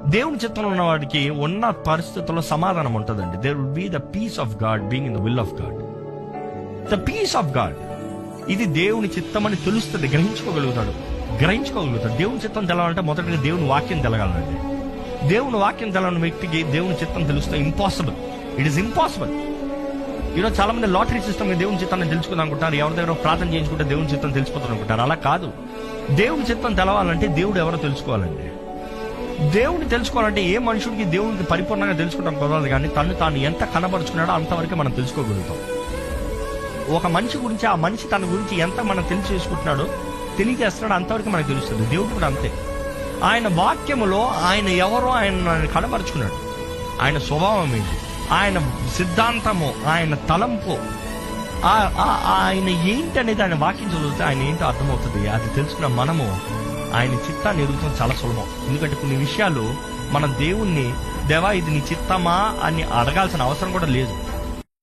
దేవుని చిత్తంలో ఉన్న వాడికి ఉన్న పరిస్థితుల్లో సమాధానం ఉంటుందండి. There will be the peace of God being in the will of God. The peace of God, ఇది దేవుని చిత్తం అని తెలుస్తుంది, గ్రహించుకోగలుగుతాడు. దేవుని చిత్తం తెలవాలంటే మొదటిగా దేవుని వాక్యం తెలగాలండి. దేవుని వాక్యం తెలవని వ్యక్తికి దేవుని చిత్తం తెలుస్తే ఇంపాసిబుల్, ఇట్ ఈస్ ఇంపాసిబుల్. ఈరోజు చాలా మంది లాటరీ సిస్టమ్ దేవుని చిత్తాన్ని తెలుసుకుందాం అనుకుంటారు, ఎవరి దగ్గర ప్రార్థన చేయించుకుంటే దేవుని చిత్తం తెలిసిపోతారు అనుకుంటారు. అలా కాదు. దేవుని చిత్తం తెలవాలంటే దేవుడు ఎవరో తెలుసుకోవాలండి. దేవుని తెలుసుకోవాలంటే ఏ మనుషుడికి దేవునికి పరిపూర్ణంగా తెలుసుకుంటాం కుదరదు, కానీ తాను ఎంత కనబరుచుకున్నాడో అంతవరకు మనం తెలుసుకోగలుగుతాం. ఒక మనిషి గురించి, ఆ మనిషి తన గురించి ఎంత మనం తెలియజేసుకుంటున్నాడో, తెలియజేస్తున్నాడో అంతవరకు మనకు తెలుస్తుంది. దేవుడు కూడా అంతే. ఆయన వాక్యములో ఆయన ఎవరో ఆయన కనబరుచుకున్నాడు. ఆయన స్వభావం ఏంటి, ఆయన సిద్ధాంతము, ఆయన తలంపు, ఆయన ఏంటి అనేది ఆయన వాక్యం చదివితే ఆయన ఏంటో అర్థమవుతుంది. అది తెలుసుకున్న మనము ఆయన చిత్తాన్ని ఎరుగుతాం చాలా సులభం. ఎందుకంటే కొన్ని విషయాలు మనం దేవుణ్ణి, దేవా ఇది నీ చిత్తమా అని అడగాల్సిన అవసరం కూడా లేదు.